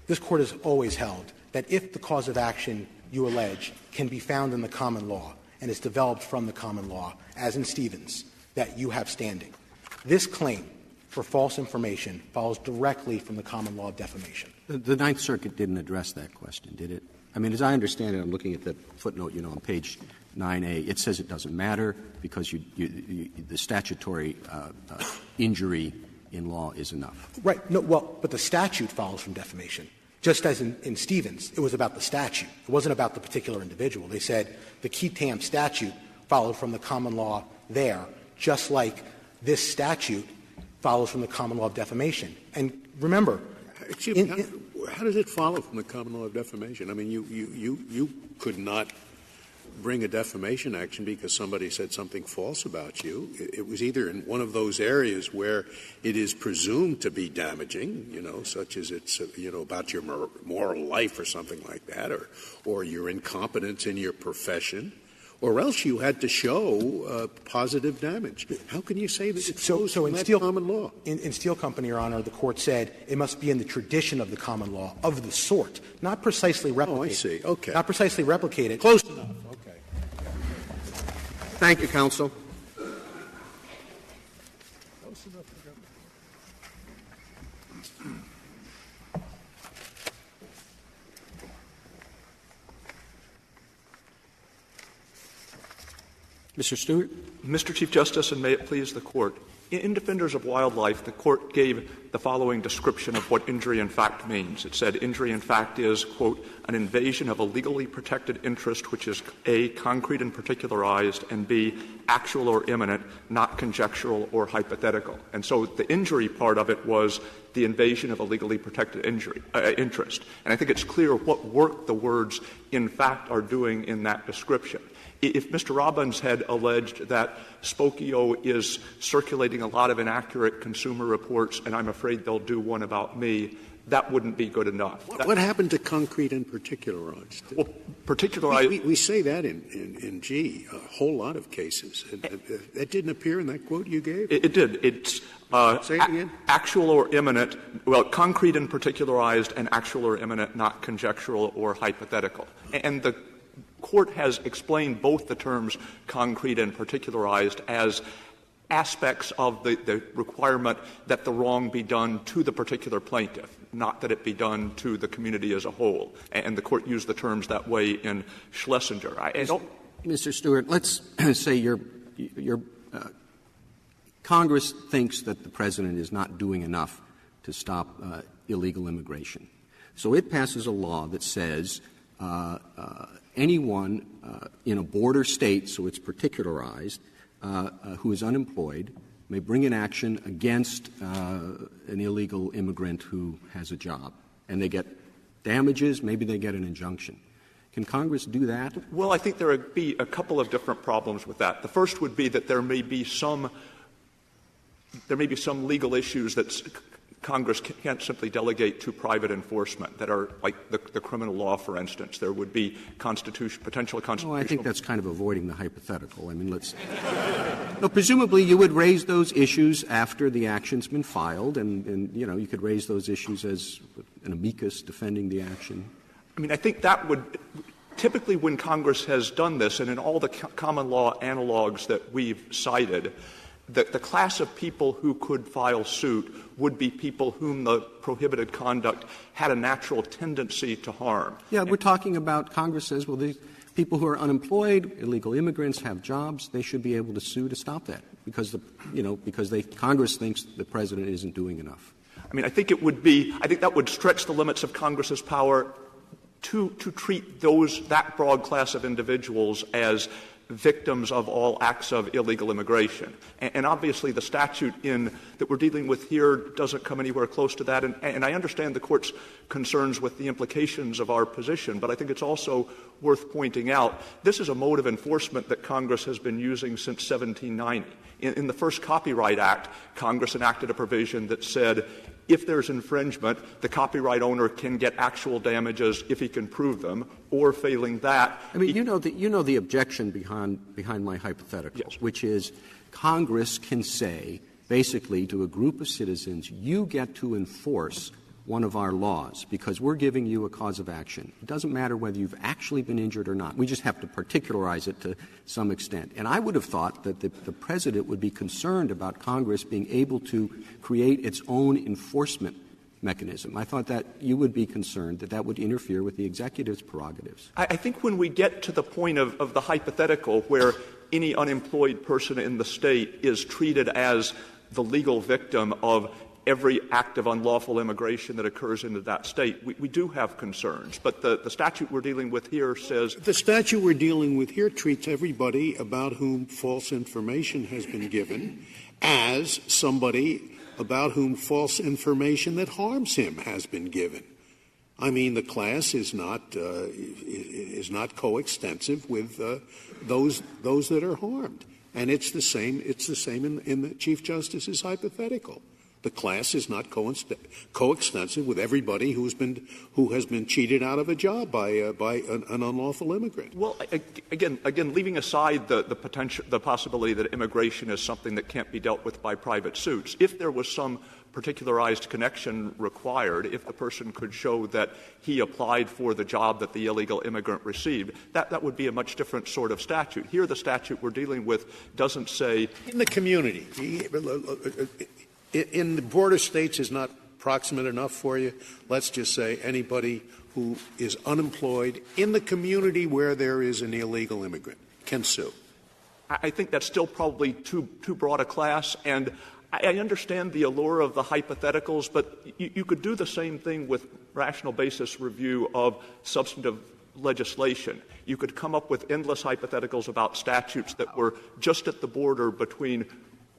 This Court has always held that if the cause of action you allege can be found in the common law and is developed from the common law, as in Stevens, that you have standing. This claim for false information follows directly from the common law of defamation. The Ninth Circuit didn't address that question, did it? I mean, as I understand it, I'm looking at the footnote, on page 9A. It says it doesn't matter because the statutory injury in law is enough. Right. No, well, but the statute follows from defamation. Just as in Stevens, it was about the statute. It wasn't about the particular individual. They said the Keatam statute followed from the common law there, just like this statute follows from the common law of defamation. And remember, how does it follow from the common law of defamation? I mean, you could not bring a defamation action because somebody said something false about you. It was either in one of those areas where it is presumed to be damaging, such as it's, about your moral life or something like that, or your incompetence in your profession, or else you had to show positive damage. How can you say that it's so in Steel common law? In Steel Company, Your Honor, the Court said it must be in the tradition of the common law of the sort, not precisely replicated. Oh, I see. Okay. Not precisely replicated. Close enough. Okay. Thank you, counsel. Mr. Stewart. Mr. Chief Justice, and may it please the Court. In Defenders of Wildlife, the Court gave the following description of what injury in fact means. It said injury in fact is, quote, an invasion of a legally protected interest which is A, concrete and particularized, and B, actual or imminent, not conjectural or hypothetical. And so the injury part of it was the invasion of a legally protected interest. And I think it's clear what work the words in fact are doing in that description. If Mr. Robbins had alleged that Spokeo is circulating a lot of inaccurate consumer reports, and I'm afraid they'll do one about me, that wouldn't be good enough. What happened to concrete and particularized? Well, particularized. We say that in G, a whole lot of cases. That didn't appear in that quote you gave? It did. It's say it again? Actual or imminent. Well, concrete and particularized, and actual or imminent, not conjectural or hypothetical. And the Court has explained both the terms concrete and particularized as aspects of the requirement that the wrong be done to the particular plaintiff, not that it be done to the community as a whole. And the Court used the terms that way in Schlesinger. Mr. Stewart, let's say your Congress thinks that the President is not doing enough to stop illegal immigration. So it passes a law that says anyone in a border state, so it's particularized, who is unemployed may bring an action against an illegal immigrant who has a job. And they get damages, maybe they get an injunction. Can Congress do that? Well, I think there would be a couple of different problems with that. The first would be that there may be some legal issues that Congress can't simply delegate to private enforcement that are like the criminal law, for instance. There would be potential constitutional. Oh, I think that's kind of avoiding the hypothetical. I mean, no, presumably you would raise those issues after the action's been filed, and you could raise those issues as an amicus defending the action. I mean, I think that would typically, when Congress has done this, and in all the common law analogs that we've cited, the class of people who could file suit would be people whom the prohibited conduct had a natural tendency to harm. Yeah, we're talking about Congress says, well, people who are unemployed, illegal immigrants, have jobs. They should be able to sue to stop that because Congress thinks the president isn't doing enough. I mean, I think that would stretch the limits of Congress's power to treat that broad class of individuals as victims of all acts of illegal immigration. And obviously the statute that we're dealing with here doesn't come anywhere close to that. And I understand the Court's concerns with the implications of our position, but I think it's also worth pointing out this is a mode of enforcement that Congress has been using since 1790. In the first Copyright Act, Congress enacted a provision that said if there's infringement, the copyright owner can get actual damages if he can prove them, or failing that. I mean, you know the objection behind my hypotheticals, yes, which is Congress can say basically to a group of citizens, you get to enforce one of our laws because we're giving you a cause of action. It doesn't matter whether you've actually been injured or not. We just have to particularize it to some extent. And I would have thought that the president would be concerned about Congress being able to create its own enforcement mechanism. I thought that you would be concerned that would interfere with the executive's prerogatives. I think when we get to the point of the hypothetical where any unemployed person in the state is treated as the legal victim of every act of unlawful immigration that occurs into that state, we do have concerns. But the statute we're dealing with here says the statute we're dealing with here treats everybody about whom false information has been given as somebody about whom false information that harms him has been given. I mean, the class is not coextensive with those that are harmed, and it's the same in the Chief Justice's hypothetical. The class is not coextensive with everybody who has been cheated out of a job by an unlawful immigrant. Well, again, leaving aside the possibility that immigration is something that can't be dealt with by private suits, if there was some particularized connection required, if the person could show that he applied for the job that the illegal immigrant received, that would be a much different sort of statute. Here, the statute we're dealing with doesn't say in the community. In the border states is not proximate enough for you. Let's just say anybody who is unemployed in the community where there is an illegal immigrant can sue. I think that's still probably too broad a class, and I understand the allure of the hypotheticals, but you could do the same thing with rational basis review of substantive legislation. You could come up with endless hypotheticals about statutes that were just at the border between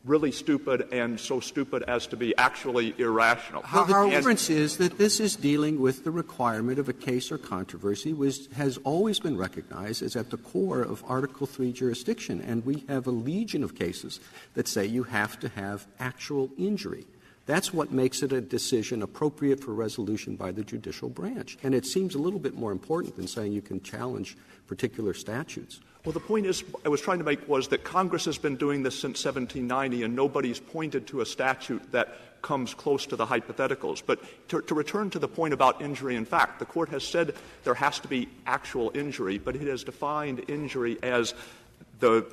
really stupid and so stupid as to be actually irrational. Our difference is that this is dealing with the requirement of a case or controversy which has always been recognized as at the core of Article III jurisdiction, and we have a legion of cases that say you have to have actual injury. That's what makes it a decision appropriate for resolution by the judicial branch. And it seems a little bit more important than saying you can challenge particular statutes. Well, the point I was trying to make was that Congress has been doing this since 1790, and nobody's pointed to a statute that comes close to the hypotheticals. But to return to the point about injury in fact, the Court has said there has to be actual injury, but it has defined injury as the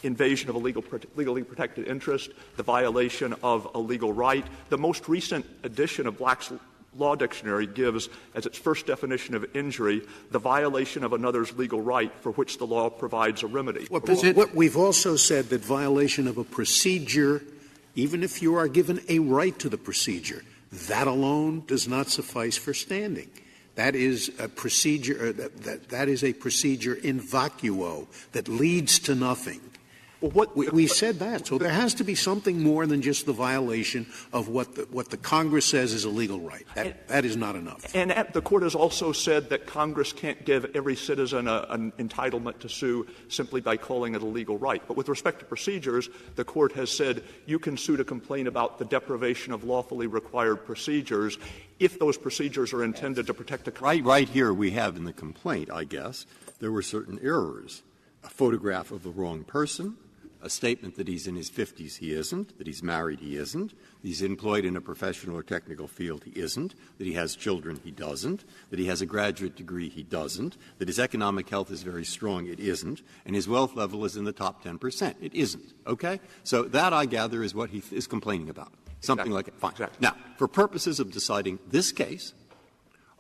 invasion of a legally protected interest, the violation of a legal right. The most recent edition of Black's Law Dictionary gives, as its first definition of injury, the violation of another's legal right for which the law provides a remedy. What we've also said that violation of a procedure, even if you are given a right to the procedure, that alone does not suffice for standing. That is a procedure that is a procedure in vacuo that leads to nothing. Well, we said that. So there has to be something more than just the violation of what the Congress says is a legal right. That is not enough. And the Court has also said that Congress can't give every citizen an entitlement to sue simply by calling it a legal right. But with respect to procedures, the Court has said you can sue to complain about the deprivation of lawfully required procedures if those procedures are intended to protect a country. Right here we have in the complaint, I guess, there were certain errors. A photograph of the wrong person, a statement that he's in his 50s, he isn't, that he's married, he isn't, he's employed in a professional or technical field, he isn't, that he has children, he doesn't, that he has a graduate degree, he doesn't, that his economic health is very strong, it isn't, and his wealth level is in the top 10%, it isn't. Okay? So that, I gather, is what he is complaining about. Something like it. Fine. Exactly. Now, for purposes of deciding this case,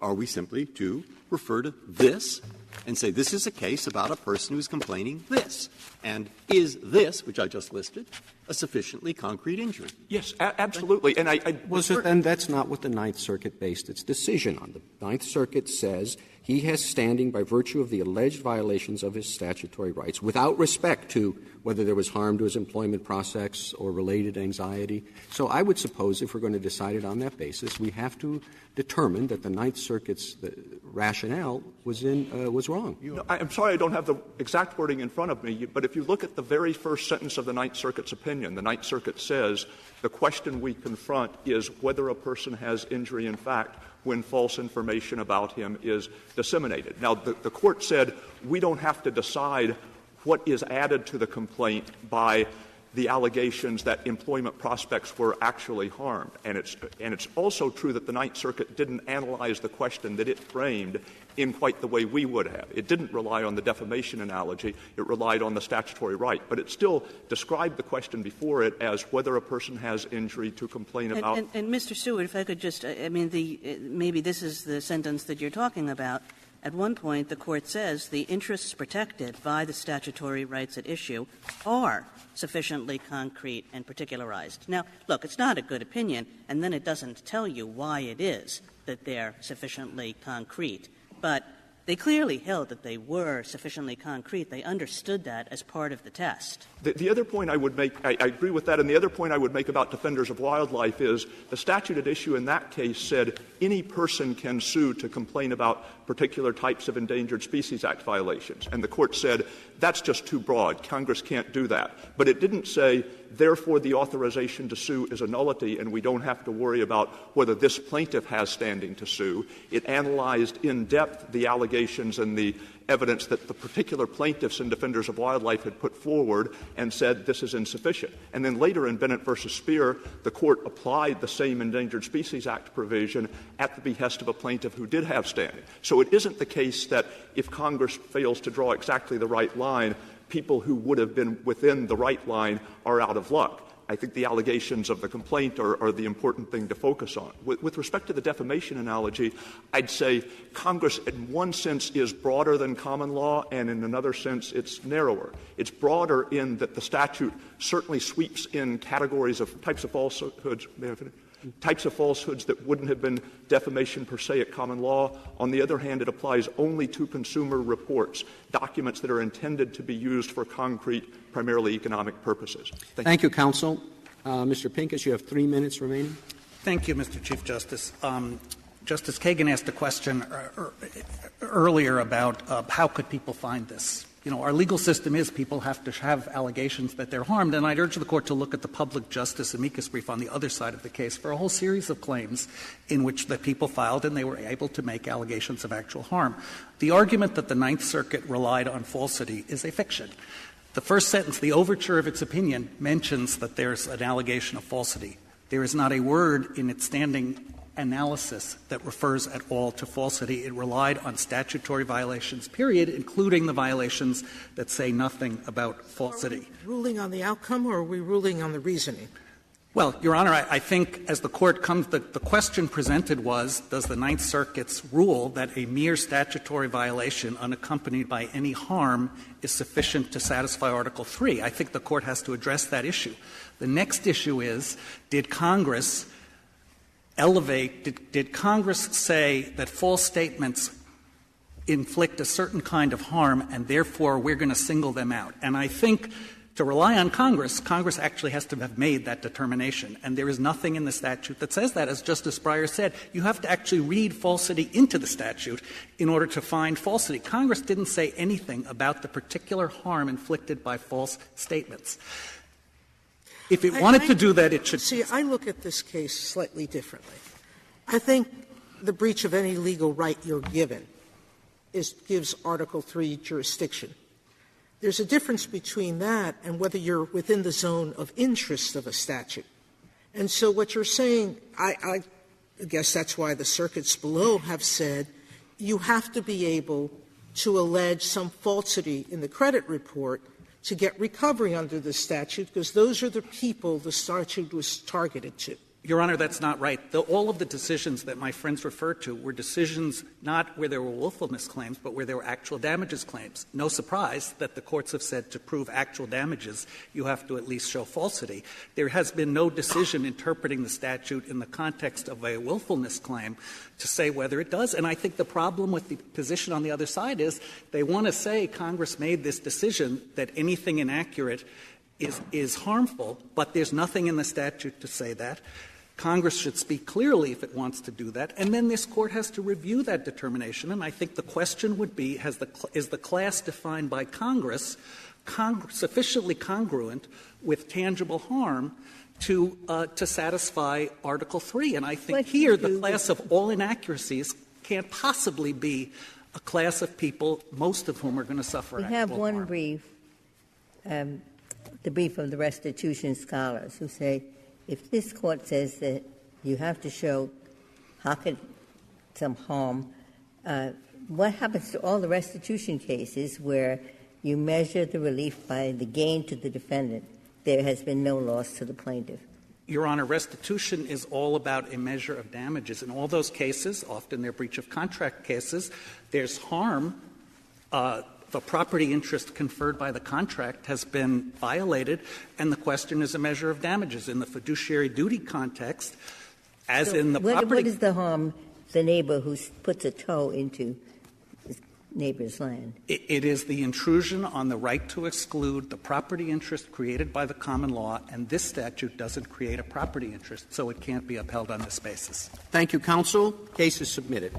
Are we simply to refer to this and say this is a case about a person who's complaining this? And is this, which I just listed, a sufficiently concrete injury? Yes, absolutely. And then that's not what the Ninth Circuit based its decision on. The Ninth Circuit says he has standing by virtue of the alleged violations of his statutory rights without respect to whether there was harm to his employment prospects or related anxiety. So I would suppose if we're going to decide it on that basis, we have to determine that the Ninth Circuit's rationale was wrong. I'm sorry I don't have the exact wording in front of me, but if you look at the very first sentence of the Ninth Circuit's opinion, the Ninth Circuit says the question we confront is whether a person has injury in fact when false information about him is disseminated. Now, the Court said we don't have to decide what is added to the complaint by the allegations that employment prospects were actually harmed. And it's also true that the Ninth Circuit didn't analyze the question that it framed in quite the way we would have. It didn't rely on the defamation analogy. It relied on the statutory right. But it still described the question before it as whether a person has injury to complain about. And Mr. Stewart, if I could just, maybe this is the sentence that you're talking about. At one point, the Court says the interests protected by the statutory rights at issue are sufficiently concrete and particularized. Now, look, it's not a good opinion, and then it doesn't tell you why it is that they're sufficiently concrete. But they clearly held that they were sufficiently concrete. They understood that as part of the test. The other point I would make, I agree with that, and the other point I would make about defenders of wildlife is the statute at issue in that case said any person can sue to complain about particular types of Endangered Species Act violations. And the Court said that's just too broad. Congress can't do that. But it didn't say, therefore, the authorization to sue is a nullity and we don't have to worry about whether this plaintiff has standing to sue. It analyzed in depth the allegations and the evidence that the particular plaintiffs and defenders of wildlife had put forward and said this is insufficient. And then later in Bennett v. Speer, the Court applied the same Endangered Species Act provision at the behest of a plaintiff who did have standing. So it isn't the case that if Congress fails to draw exactly the right line, people who would have been within the right line are out of luck. I think the allegations of the complaint are the important thing to focus on. With respect to the defamation analogy, I'd say Congress in one sense is broader than common law, and in another sense it's narrower. It's broader in that the statute certainly sweeps in categories of types of falsehoods that wouldn't have been defamation per se at common law. On the other hand, it applies only to consumer reports, documents that are intended to be used for concrete, primarily economic purposes. Thank you, counsel. Mr. Pincus, you have 3 minutes remaining. Thank you, Mr. Chief Justice. Justice Kagan asked a question earlier about how could people find this. You know, our legal system is people have to have allegations that they're harmed, and I'd urge the Court to look at the public justice amicus brief on the other side of the case for a whole series of claims in which the people filed and they were able to make allegations of actual harm. The argument that the Ninth Circuit relied on falsity is a fiction. The first sentence, the overture of its opinion, mentions that there's an allegation of falsity. There is not a word in its standing analysis that refers at all to falsity. It relied on statutory violations, period, including the violations that say nothing about falsity. Are we ruling on the outcome, or are we ruling on the reasoning? Well, Your Honor, I think as the Court comes, the question presented was, does the Ninth Circuit's rule that a mere statutory violation unaccompanied by any harm is sufficient to satisfy Article III? I think the Court has to address that issue. The next issue is, did Congress did Congress say that false statements inflict a certain kind of harm and therefore we're going to single them out? And I think to rely on Congress actually has to have made that determination. And there is nothing in the statute that says that. As Justice Breyer said, you have to actually read falsity into the statute in order to find falsity. Congress didn't say anything about the particular harm inflicted by false statements. If it wanted to do that, it should. See, I look at this case slightly differently. I think the breach of any legal right you're given gives Article III jurisdiction. There's a difference between that and whether you're within the zone of interest of a statute. And so what you're saying, I guess that's why the circuits below have said you have to be able to allege some falsity in the credit report to get recovery under the statute, because those are the people the statute was targeted to. Your Honor, that's not right. All of the decisions that my friends referred to were decisions not where there were willfulness claims, but where there were actual damages claims. No surprise that the courts have said to prove actual damages, you have to at least show falsity. There has been no decision interpreting the statute in the context of a willfulness claim to say whether it does. And I think the problem with the position on the other side is they want to say Congress made this decision that anything inaccurate is harmful, but there's nothing in the statute to say that. Congress should speak clearly if it wants to do that, and then this Court has to review that determination. And I think the question would be, is the class defined by Congress sufficiently congruent with tangible harm to satisfy Article III? And I think here the class of all inaccuracies can't possibly be a class of people, most of whom are going to suffer actual harm. We have one brief, the brief of the restitution scholars, who say if this Court says that you have to show some harm, what happens to all the restitution cases where you measure the relief by the gain to the defendant? There has been no loss to the plaintiff. Your Honor, restitution is all about a measure of damages. In all those cases, often they're breach of contract cases, there's harm. The property interest conferred by the contract has been violated, and the question is a measure of damages. In the fiduciary duty context, as in the property — What is the harm the neighbor who puts a toe into his neighbor's land? It is the intrusion on the right to exclude the property interest created by the common law, and this statute doesn't create a property interest, so it can't be upheld on this basis. Thank you, counsel. Case is submitted.